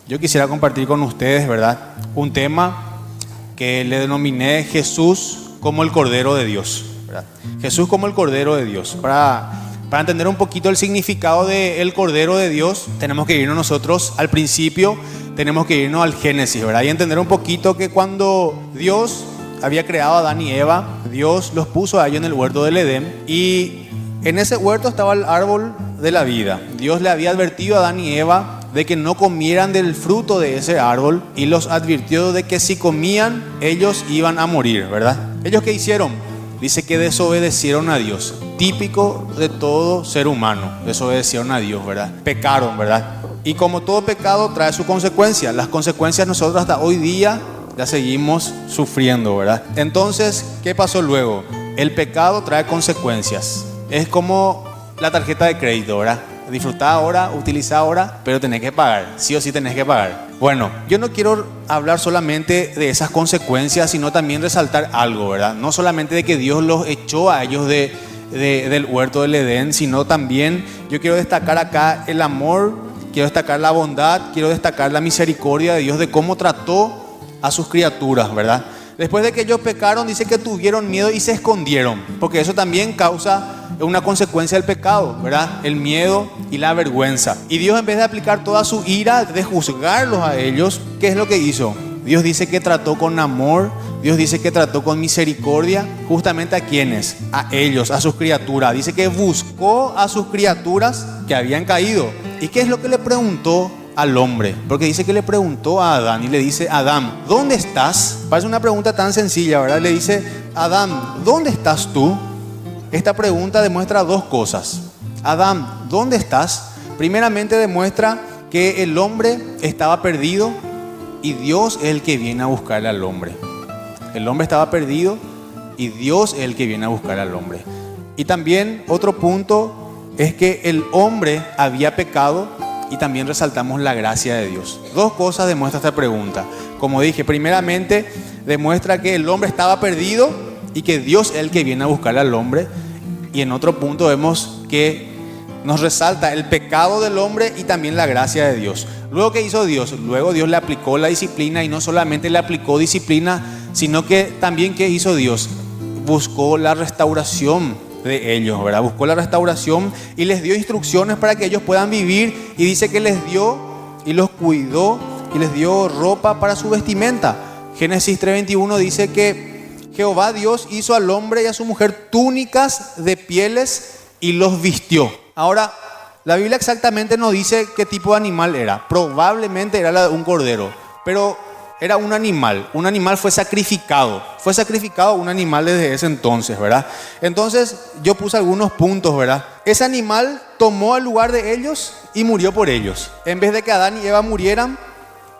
yo quisiera compartir con ustedes, ¿verdad?, un tema que le denominé Jesús como el Cordero de Dios, ¿verdad? Jesús como el Cordero de Dios. Para entender un poquito el significado del Cordero de Dios, tenemos que irnos nosotros al principio, tenemos que irnos al Génesis, ¿verdad? Y entender un poquito que cuando Dios había creado a Adán y Eva, Dios los puso a ellos en el huerto del Edén, y en ese huerto estaba el árbol de la vida. Dios le había advertido a Adán y Eva de que no comieran del fruto de ese árbol, y los advirtió de que si comían, ellos iban a morir, ¿verdad? ¿Ellos qué hicieron? Dice que desobedecieron a Dios. Típico de todo ser humano, desobedecieron a Dios, ¿verdad? Pecaron, ¿verdad? Y como todo pecado trae su consecuencia. Las consecuencias nosotros hasta hoy día las seguimos sufriendo, ¿verdad? Entonces, ¿qué pasó luego? El pecado trae consecuencias. Es como la tarjeta de crédito, ¿verdad? Disfrutá ahora, utilizá ahora, pero tenés que pagar. Sí o sí tenés que pagar. Bueno, yo no quiero hablar solamente de esas consecuencias, sino también resaltar algo, ¿verdad? No solamente de que Dios los echó a ellos del huerto del Edén, sino también yo quiero destacar acá el amor, quiero destacar la bondad, quiero destacar la misericordia de Dios, de cómo trató a sus criaturas, ¿verdad? Después de que ellos pecaron, dice que tuvieron miedo y se escondieron, porque eso también causa una consecuencia del pecado, ¿verdad? El miedo y la vergüenza. Y Dios, en vez de aplicar toda su ira, de juzgarlos a ellos, ¿qué es lo que hizo? Dios dice que trató con amor, Dios dice que trató con misericordia, justamente ¿a quiénes? A ellos, a sus criaturas. Dice que buscó a sus criaturas que habían caído. ¿Y qué es lo que le preguntó al hombre? Porque dice que le preguntó a Adán y le dice: Adán, ¿dónde estás? Parece una pregunta tan sencilla, ¿verdad? Le dice: Adán, ¿dónde estás tú? Esta pregunta demuestra dos cosas. Adán, ¿dónde estás? Primeramente demuestra que el hombre estaba perdido y Dios es el que viene a buscar al hombre. El hombre estaba perdido y Dios es el que viene a buscar al hombre. Y también otro punto es que el hombre había pecado, y también resaltamos la gracia de Dios. Dos cosas demuestra esta pregunta. Como dije, primeramente demuestra que el hombre estaba perdido y que Dios es el que viene a buscar al hombre. Y en otro punto vemos que nos resalta el pecado del hombre y también la gracia de Dios. Luego, ¿qué hizo Dios? Luego Dios le aplicó la disciplina, y no solamente le aplicó disciplina, sino que también, ¿qué hizo Dios? Buscó la restauración de ellos, ¿verdad? Buscó la restauración y les dio instrucciones para que ellos puedan vivir, y dice que les dio y los cuidó y les dio ropa para su vestimenta. Génesis 3:21 dice que Jehová Dios hizo al hombre y a su mujer túnicas de pieles y los vistió. Ahora, la Biblia exactamente no dice qué tipo de animal era. Probablemente era la de un cordero, pero era un animal. Un animal fue sacrificado. Fue sacrificado un animal desde ese entonces, ¿verdad? Entonces yo puse algunos puntos, ¿verdad? Ese animal tomó el lugar de ellos y murió por ellos. En vez de que Adán y Eva murieran,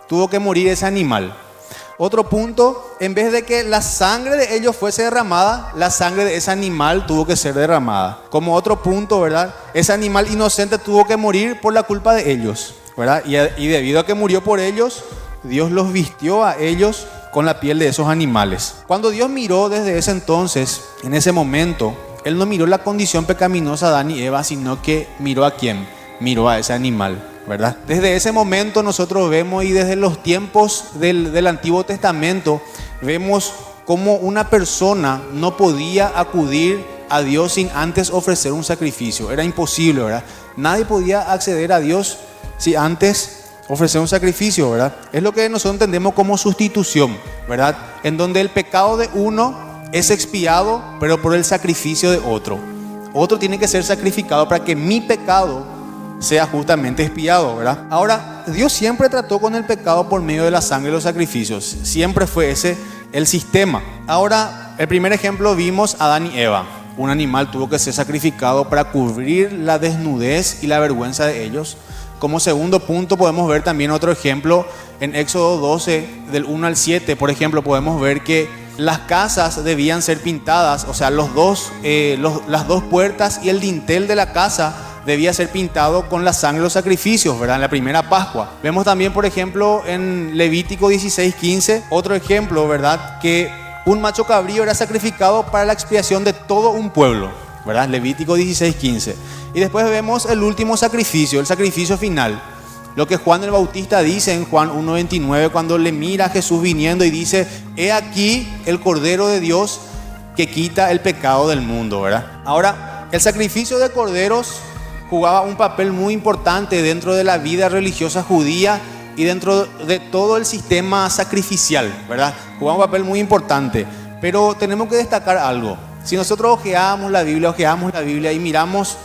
tuvo que morir ese animal. Otro punto, en vez de que la sangre de ellos fuese derramada, la sangre de ese animal tuvo que ser derramada. Como otro punto, ¿verdad? Ese animal inocente tuvo que morir por la culpa de ellos, ¿verdad? Y debido a que murió por ellos, Dios los vistió a ellos con la piel de esos animales. Cuando Dios miró desde ese entonces, en ese momento, Él no miró la condición pecaminosa de Adán y Eva, sino que miró ¿a quién? Miró a ese animal, ¿verdad? Desde ese momento nosotros vemos, y desde los tiempos del Antiguo Testamento, vemos cómo una persona no podía acudir a Dios sin antes ofrecer un sacrificio. Era imposible, ¿verdad? Nadie podía acceder a Dios si antes ofrecer un sacrificio, ¿verdad? Es lo que nosotros entendemos como sustitución, ¿verdad? En donde el pecado de uno es expiado, pero por el sacrificio de otro. Otro tiene que ser sacrificado para que mi pecado sea justamente expiado, ¿verdad? Ahora, Dios siempre trató con el pecado por medio de la sangre y los sacrificios. Siempre fue ese el sistema. Ahora, el primer ejemplo vimos a Adán y Eva. Un animal tuvo que ser sacrificado para cubrir la desnudez y la vergüenza de ellos. Como segundo punto podemos ver también otro ejemplo en Éxodo 12, del 1 al 7. Por ejemplo, podemos ver que las casas debían ser pintadas, o sea, las dos puertas y el dintel de la casa debía ser pintado con la sangre de los sacrificios, ¿verdad? En la primera Pascua. Vemos también, por ejemplo, en Levítico 16:15, otro ejemplo, ¿verdad? Que un macho cabrío era sacrificado para la expiación de todo un pueblo, ¿verdad? Levítico 16:15. Y después vemos el último sacrificio, el sacrificio final, Lo que Juan el Bautista dice en Juan 1:29 cuando le mira a Jesús viniendo y dice: he aquí el Cordero de Dios que quita el pecado del mundo, ¿verdad? Ahora, el sacrificio de corderos jugaba un papel muy importante dentro de la vida religiosa judía y dentro de todo el sistema sacrificial, ¿verdad? Jugaba un papel muy importante. Pero tenemos que destacar algo. Si nosotros ojeamos la Biblia y miramos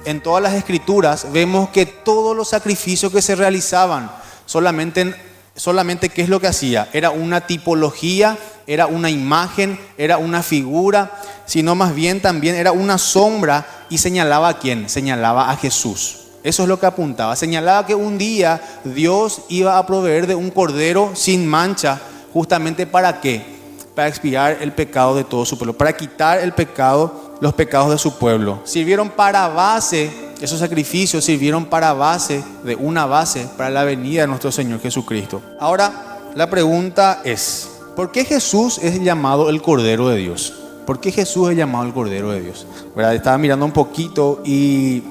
en todas las escrituras, vemos que todos los sacrificios que se realizaban, solamente ¿qué es lo que hacía? Era una tipología, era una imagen, era una figura, sino más bien también era una sombra. ¿Y señalaba a quién? Señalaba a Jesús. Eso es lo que apuntaba. Señalaba que un día Dios iba a proveer de un cordero sin mancha, justamente ¿para qué? Para expiar el pecado de todo su pueblo, para quitar los pecados de su pueblo. Sirvieron para base, esos sacrificios sirvieron para base, de una base, para la venida de nuestro Señor Jesucristo. Ahora, la pregunta es: ¿por qué Jesús es llamado el Cordero de Dios? ¿Por qué Jesús es llamado el Cordero de Dios? ¿Verdad? Estaba mirando un poquito y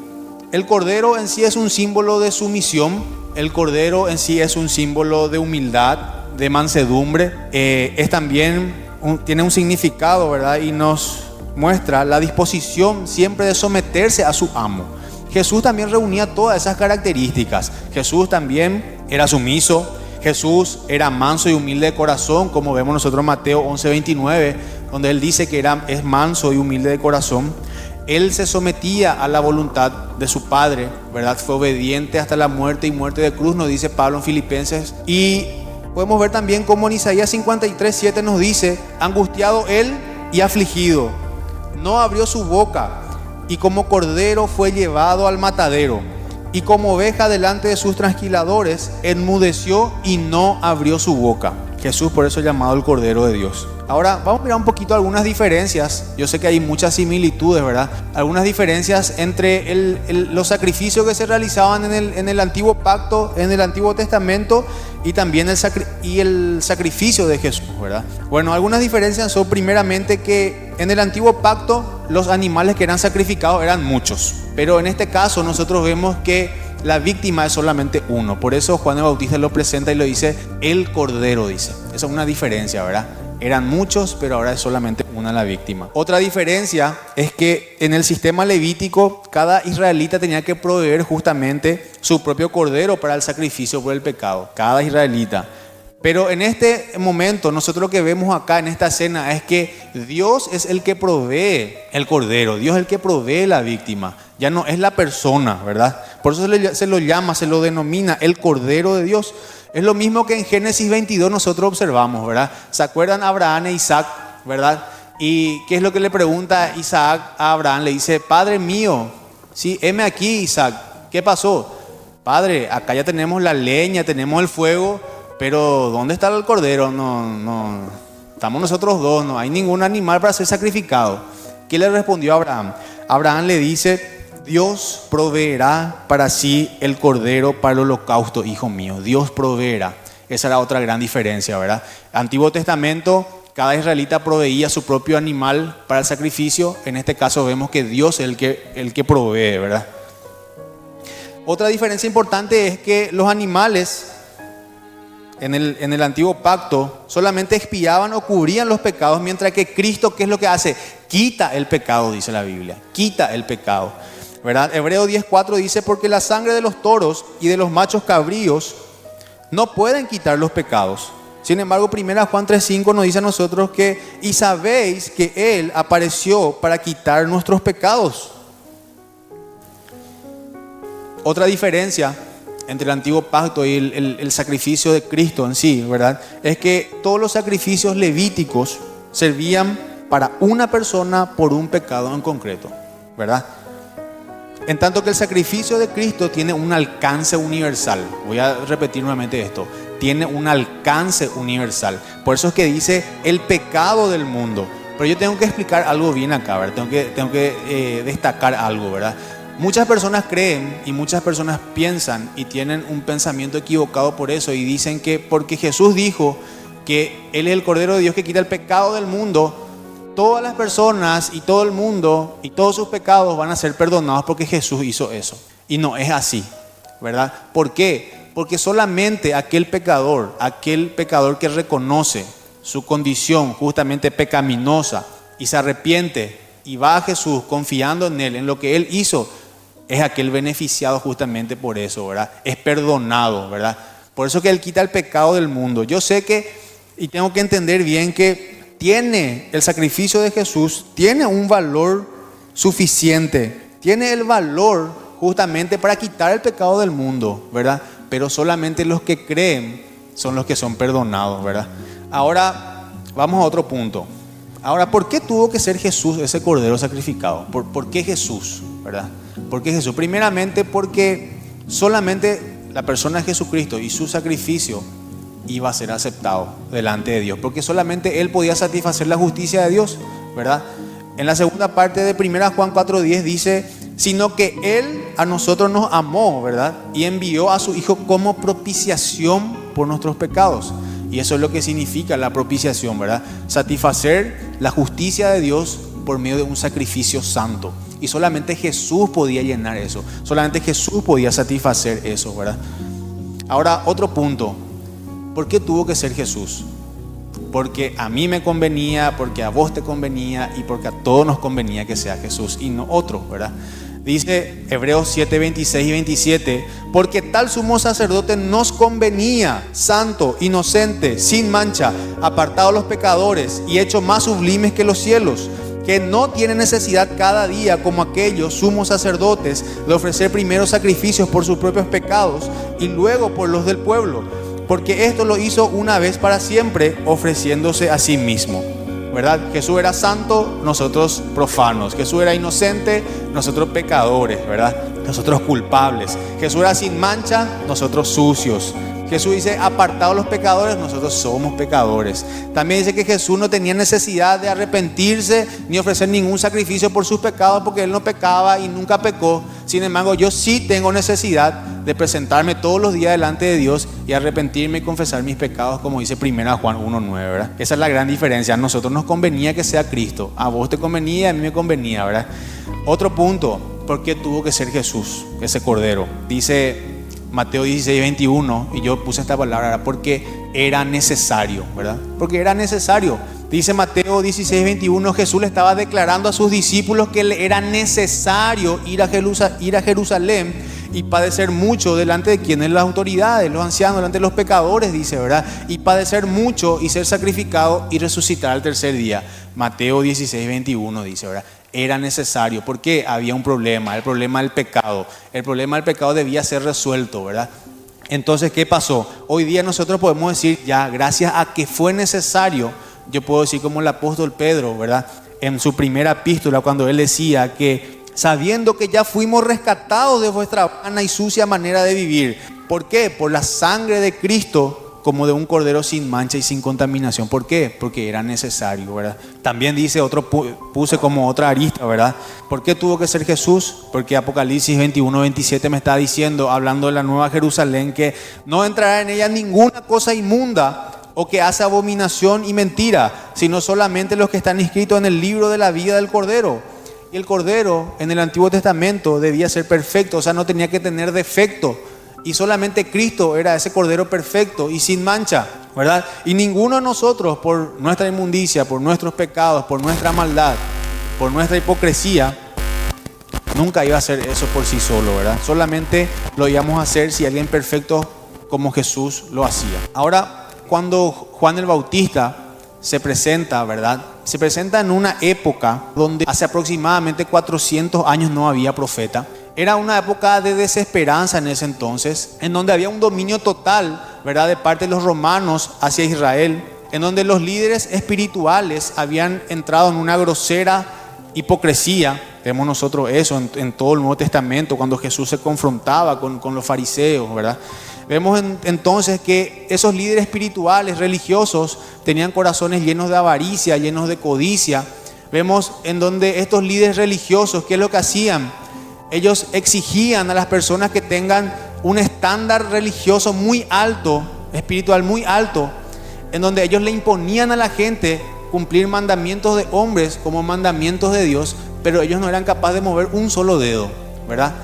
el Cordero en sí es un símbolo de sumisión. El Cordero en sí es un símbolo de humildad, de mansedumbre. Tiene un significado, ¿verdad? Y nos muestra la disposición siempre de someterse a su amo. Jesús también reunía todas esas características. Jesús también era sumiso. Jesús era manso y humilde de corazón, como vemos nosotros en Mateo 11:29, donde él dice que es manso y humilde de corazón. Él se sometía a la voluntad de su Padre, ¿verdad? Fue obediente hasta la muerte y muerte de cruz, nos dice Pablo en Filipenses. Y podemos ver también cómo en Isaías 53:7 nos dice: angustiado él y afligido, no abrió su boca, y como cordero fue llevado al matadero, y como oveja delante de sus trasquiladores, enmudeció y no abrió su boca. Jesús por eso es llamado el Cordero de Dios. Ahora vamos a mirar un poquito algunas diferencias. Yo sé que hay muchas similitudes, ¿verdad? Algunas diferencias entre los sacrificios que se realizaban en el antiguo pacto, en el Antiguo Testamento, y también el sacrificio de Jesús, ¿verdad? Bueno, algunas diferencias son primeramente que en el antiguo pacto los animales que eran sacrificados eran muchos, pero en este caso nosotros vemos que la víctima es solamente uno. Por eso Juan el Bautista lo presenta y lo dice el Cordero, dice. Esa es una diferencia, ¿verdad? Eran muchos, pero ahora es solamente una la víctima. Otra diferencia es que en el sistema levítico cada israelita tenía que proveer justamente su propio cordero para el sacrificio por el pecado. Cada israelita. Pero en este momento nosotros lo que vemos acá en esta escena es que Dios es el que provee el cordero. Dios es el que provee la víctima. Ya no es la persona, ¿verdad? Por eso se lo denomina el Cordero de Dios. Es lo mismo que en Génesis 22 nosotros observamos, ¿verdad? ¿Se acuerdan Abraham e Isaac, verdad? ¿Y qué es lo que le pregunta Isaac a Abraham? Le dice: Padre mío, sí, heme aquí, Isaac. ¿Qué pasó? Padre, acá ya tenemos la leña, tenemos el fuego, pero ¿dónde está el cordero? No, estamos nosotros dos, no hay ningún animal para ser sacrificado. ¿Qué le respondió a Abraham? Abraham le dice: Dios proveerá para sí el cordero para el holocausto, hijo mío. Dios proveerá. Esa era otra gran diferencia, ¿verdad? Antiguo Testamento, cada israelita proveía su propio animal para el sacrificio. En este caso vemos que Dios es el que provee, ¿verdad? Otra diferencia importante es que los animales en el antiguo pacto solamente expiaban o cubrían los pecados, mientras que Cristo, ¿qué es lo que hace? Quita el pecado, dice la Biblia. Quita el pecado, ¿verdad? Hebreo 10:4 dice: porque la sangre de los toros y de los machos cabríos no pueden quitar los pecados. Sin embargo, 1 Juan 3:5 nos dice a nosotros que: y sabéis que Él apareció para quitar nuestros pecados. Otra diferencia entre el antiguo pacto y el sacrificio de Cristo en sí, ¿verdad? Es que todos los sacrificios levíticos servían para una persona por un pecado en concreto, ¿verdad? En tanto que el sacrificio de Cristo tiene un alcance universal. Voy a repetir nuevamente esto. Tiene un alcance universal. Por eso es que dice el pecado del mundo. Pero yo tengo que explicar algo bien acá, ¿verdad? Tengo que destacar algo, ¿verdad? Muchas personas creen y muchas personas piensan y tienen un pensamiento equivocado por eso, y dicen que porque Jesús dijo que Él es el Cordero de Dios que quita el pecado del mundo, todas las personas y todo el mundo y todos sus pecados van a ser perdonados porque Jesús hizo eso. Y no es así, ¿verdad? ¿Por qué? Porque solamente aquel pecador que reconoce su condición justamente pecaminosa y se arrepiente y va a Jesús confiando en Él, en lo que Él hizo, es aquel beneficiado justamente por eso, ¿verdad? Es perdonado, ¿verdad? Por eso que Él quita el pecado del mundo. Yo sé que, y tengo que entender bien que tiene el sacrificio de Jesús, tiene un valor suficiente, tiene el valor justamente para quitar el pecado del mundo, ¿verdad? Pero solamente los que creen son los que son perdonados, ¿verdad? Ahora, vamos a otro punto. Ahora, ¿por qué tuvo que ser Jesús ese cordero sacrificado? ¿Por qué Jesús, verdad? ¿Por qué Jesús? Primeramente porque solamente la persona de Jesucristo y su sacrificio iba a ser aceptado delante de Dios. Porque solamente Él podía satisfacer la justicia de Dios, ¿verdad? En la segunda parte de 1 Juan 4:10 dice, sino que Él a nosotros nos amó, ¿verdad? Y envió a su Hijo como propiciación por nuestros pecados. Y eso es lo que significa la propiciación, ¿verdad? Satisfacer la justicia de Dios por medio de un sacrificio santo. Y solamente Jesús podía llenar eso. Solamente Jesús podía satisfacer eso, ¿verdad? Ahora, otro punto. ¿Por qué tuvo que ser Jesús? Porque a mí me convenía, porque a vos te convenía y porque a todos nos convenía que sea Jesús y no otro, ¿verdad? Dice Hebreos 7, 26 y 27, porque tal sumo sacerdote nos convenía, santo, inocente, sin mancha, apartado de los pecadores y hecho más sublimes que los cielos, que no tiene necesidad cada día, como aquellos sumos sacerdotes, de ofrecer primero sacrificios por sus propios pecados y luego por los del pueblo, porque esto lo hizo una vez para siempre, ofreciéndose a sí mismo. ¿Verdad? Jesús era santo, nosotros profanos. Jesús era inocente, nosotros pecadores, ¿verdad? Nosotros culpables. Jesús era sin mancha, nosotros sucios. Jesús dice, apartados los pecadores, nosotros somos pecadores. También dice que Jesús no tenía necesidad de arrepentirse ni ofrecer ningún sacrificio por sus pecados, porque Él no pecaba y nunca pecó. Sin embargo, yo sí tengo necesidad de presentarme todos los días delante de Dios y arrepentirme y confesar mis pecados, como dice 1 Juan 1:9, ¿verdad? Esa es la gran diferencia. A nosotros nos convenía que sea Cristo. A vos te convenía y a mí me convenía, ¿verdad? Otro punto, ¿por qué tuvo que ser Jesús, ese cordero? Dice Mateo 16, 21, y yo puse esta palabra, porque era necesario, ¿verdad? Porque era necesario. Dice Mateo 16, 21, Jesús le estaba declarando a sus discípulos que le era necesario ir a Jerusalén y padecer mucho delante de quienes, las autoridades, los ancianos, delante de los pecadores, dice, ¿verdad? Y padecer mucho y ser sacrificado y resucitar al tercer día. Mateo 16, 21 dice, ¿verdad? Era necesario, porque había un problema, el problema del pecado. El problema del pecado debía ser resuelto, ¿verdad? Entonces, ¿qué pasó? Hoy día nosotros podemos decir, ya, gracias a que fue necesario, yo puedo decir como el apóstol Pedro, ¿verdad? En su primera epístola, cuando él decía que, sabiendo que ya fuimos rescatados de vuestra vana y sucia manera de vivir. ¿Por qué? Por la sangre de Cristo, como de un cordero sin mancha y sin contaminación. ¿Por qué? Porque era necesario, ¿verdad? También dice otro, puse como otra arista, ¿verdad? ¿Por qué tuvo que ser Jesús? Porque Apocalipsis 21, 27 me está diciendo, hablando de la nueva Jerusalén, que no entrará en ella ninguna cosa inmunda o que hace abominación y mentira, sino solamente los que están inscritos en el libro de la vida del Cordero. Y el Cordero en el Antiguo Testamento debía ser perfecto, o sea, no tenía que tener defecto. Y solamente Cristo era ese Cordero perfecto y sin mancha, ¿verdad? Y ninguno de nosotros, por nuestra inmundicia, por nuestros pecados, por nuestra maldad, por nuestra hipocresía, nunca iba a hacer eso por sí solo, ¿verdad? Solamente lo íbamos a hacer si alguien perfecto como Jesús lo hacía. Ahora, cuando Juan el Bautista se presenta, ¿verdad? Se presenta en una época donde hace aproximadamente 400 años no había profeta. Era una época de desesperanza en ese entonces, en donde había un dominio total, ¿verdad?, de parte de los romanos hacia Israel, en donde los líderes espirituales habían entrado en una grosera hipocresía. Vemos nosotros eso en todo el Nuevo Testamento, cuando Jesús se confrontaba con los fariseos, ¿verdad? Vemos entonces que esos líderes espirituales, religiosos, tenían corazones llenos de avaricia, llenos de codicia. Vemos en donde estos líderes religiosos, ¿qué es lo que hacían? Ellos exigían a las personas que tengan un estándar religioso muy alto, espiritual muy alto, en donde ellos le imponían a la gente cumplir mandamientos de hombres como mandamientos de Dios, pero ellos no eran capaces de mover un solo dedo, ¿verdad?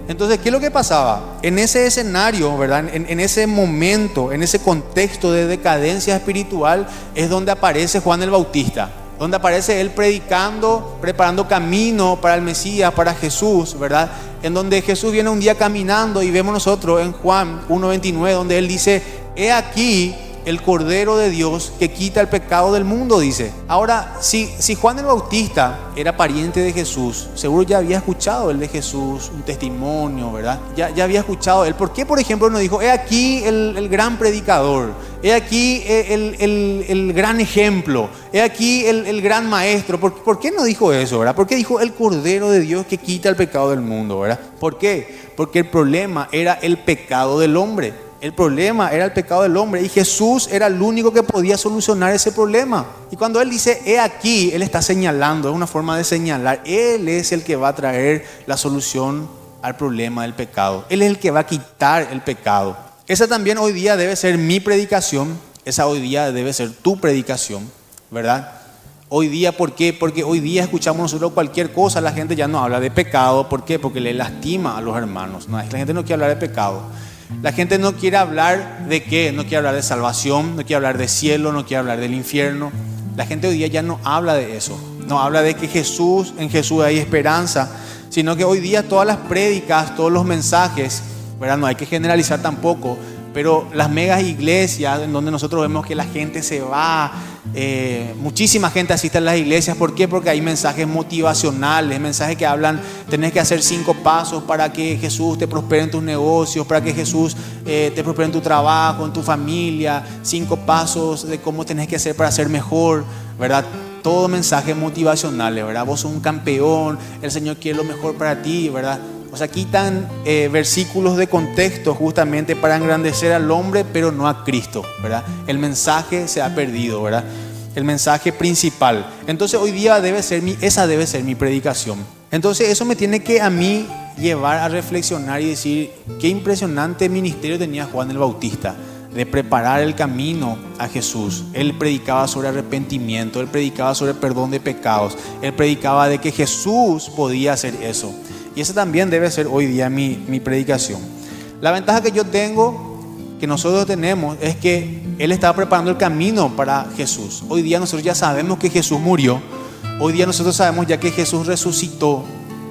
Entonces, ¿qué es lo que pasaba? En ese escenario, ¿verdad? En ese momento, en ese contexto de decadencia espiritual, es donde aparece Juan el Bautista, donde aparece él predicando, preparando camino para el Mesías, para Jesús, ¿verdad? En donde Jesús viene un día caminando y vemos nosotros en Juan 1:29, donde él dice: he aquí el Cordero de Dios que quita el pecado del mundo, dice. Ahora, si Juan el Bautista era pariente de Jesús, seguro ya había escuchado él de Jesús, un testimonio, ¿verdad? Ya había escuchado él. ¿Por qué, por ejemplo, no dijo: he aquí el gran predicador, he aquí el gran ejemplo, he aquí el gran maestro? ¿Por qué no dijo eso, verdad? ¿Por qué dijo el Cordero de Dios que quita el pecado del mundo, verdad? ¿Por qué? Porque el problema era el pecado del hombre. El problema era el pecado del hombre y Jesús era el único que podía solucionar ese problema. Y cuando Él dice: he aquí, Él está señalando, es una forma de señalar. Él es el que va a traer la solución al problema del pecado. Él es el que va a quitar el pecado. Esa también hoy día debe ser mi predicación. Esa hoy día debe ser tu predicación, ¿verdad? Hoy día, ¿por qué? Porque hoy día escuchamos nosotros cualquier cosa. La gente ya no habla de pecado. ¿Por qué? Porque le lastima a los hermanos. No, la gente no quiere hablar de pecado. La gente no quiere hablar de qué, no quiere hablar de salvación, no quiere hablar de cielo, no quiere hablar del infierno. La gente hoy día ya no habla de eso, no habla de que en Jesús hay esperanza, sino que hoy día todas las prédicas, todos los mensajes, ¿verdad? No hay que generalizar tampoco, pero las megas iglesias en donde nosotros vemos que la gente se va, muchísima gente asiste a las iglesias. ¿Por qué? Porque hay mensajes motivacionales, mensajes que hablan: tenés que hacer 5 pasos para que Jesús te prospere en tus negocios, para que Jesús te prospere en tu trabajo, en tu familia, 5 pasos de cómo tenés que hacer para ser mejor, ¿verdad? Todo mensajes motivacionales, ¿verdad? Vos sos un campeón, el Señor quiere lo mejor para ti, ¿verdad? O sea, quitan versículos de contexto justamente para engrandecer al hombre, pero no a Cristo, ¿verdad? El mensaje se ha perdido, ¿verdad? El mensaje principal. Entonces hoy día esa debe ser mi predicación. Entonces eso me tiene que a mí llevar a reflexionar y decir: qué impresionante ministerio tenía Juan el Bautista de preparar el camino a Jesús. Él predicaba sobre arrepentimiento, él predicaba sobre perdón de pecados, él predicaba de que Jesús podía hacer eso. Y esa también debe ser hoy día mi predicación. La ventaja que yo tengo, que nosotros tenemos, es que Él estaba preparando el camino para Jesús. Hoy día nosotros ya sabemos que Jesús murió. Hoy día nosotros sabemos ya que Jesús resucitó,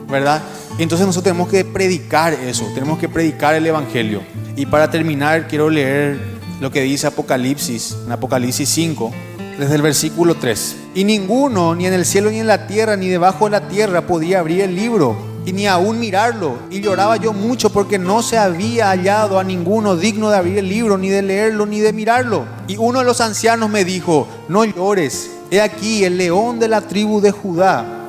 ¿verdad? Entonces nosotros tenemos que predicar eso, tenemos que predicar el Evangelio. Y para terminar, quiero leer lo que dice Apocalipsis, en Apocalipsis 5, desde el versículo 3. Y ninguno, ni en el cielo ni en la tierra, ni debajo de la tierra, podía abrir el libro, y ni aún mirarlo. Y lloraba yo mucho porque no se había hallado a ninguno digno de abrir el libro, ni de leerlo, ni de mirarlo. Y uno de los ancianos me dijo: no llores, he aquí el león de la tribu de Judá,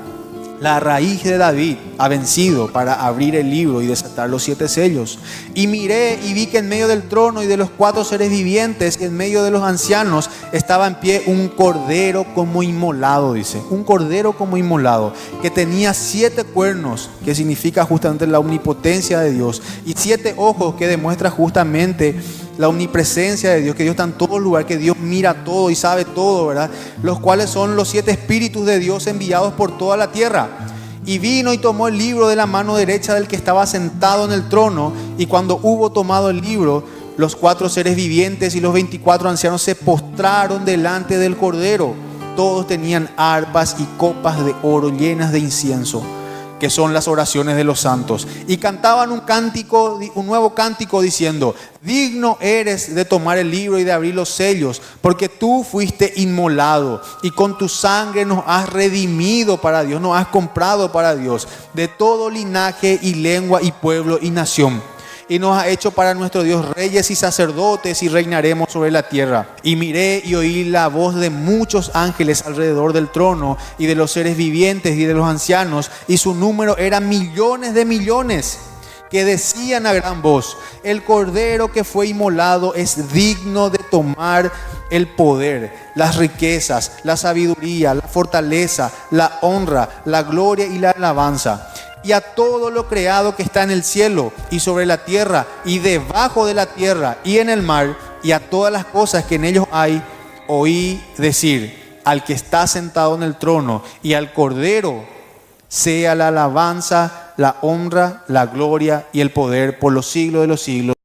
la raíz de David, ha vencido para abrir el libro y desatar los 7 sellos. Y miré y vi que en medio del trono y de los 4 seres vivientes, en medio de los ancianos, estaba en pie un cordero como inmolado, dice. Un cordero como inmolado, que tenía 7 cuernos, que significa justamente la omnipotencia de Dios, y 7 ojos, que demuestra justamente la omnipresencia de Dios, que Dios está en todo lugar, que Dios mira todo y sabe todo, ¿verdad? Los cuales son los 7 espíritus de Dios enviados por toda la tierra. Y vino y tomó el libro de la mano derecha del que estaba sentado en el trono. Y cuando hubo tomado el libro, los 4 seres vivientes y los 24 ancianos se postraron delante del Cordero. Todos tenían arpas y copas de oro llenas de incienso, que son las oraciones de los santos, y cantaban un nuevo cántico diciendo: digno eres de tomar el libro y de abrir los sellos, porque tú fuiste inmolado y con tu sangre nos has redimido para Dios, nos has comprado para Dios, de todo linaje y lengua y pueblo y nación. Y nos ha hecho para nuestro Dios reyes y sacerdotes, y reinaremos sobre la tierra. Y miré y oí la voz de muchos ángeles alrededor del trono, y de los seres vivientes y de los ancianos, y su número era millones de millones, que decían a gran voz: el cordero que fue inmolado es digno de tomar el poder, las riquezas, la sabiduría, la fortaleza, la honra, la gloria y la alabanza. Y a todo lo creado que está en el cielo y sobre la tierra y debajo de la tierra y en el mar, y a todas las cosas que en ellos hay, oí decir: al que está sentado en el trono y al Cordero sea la alabanza la honra, la gloria y el poder por los siglos de los siglos.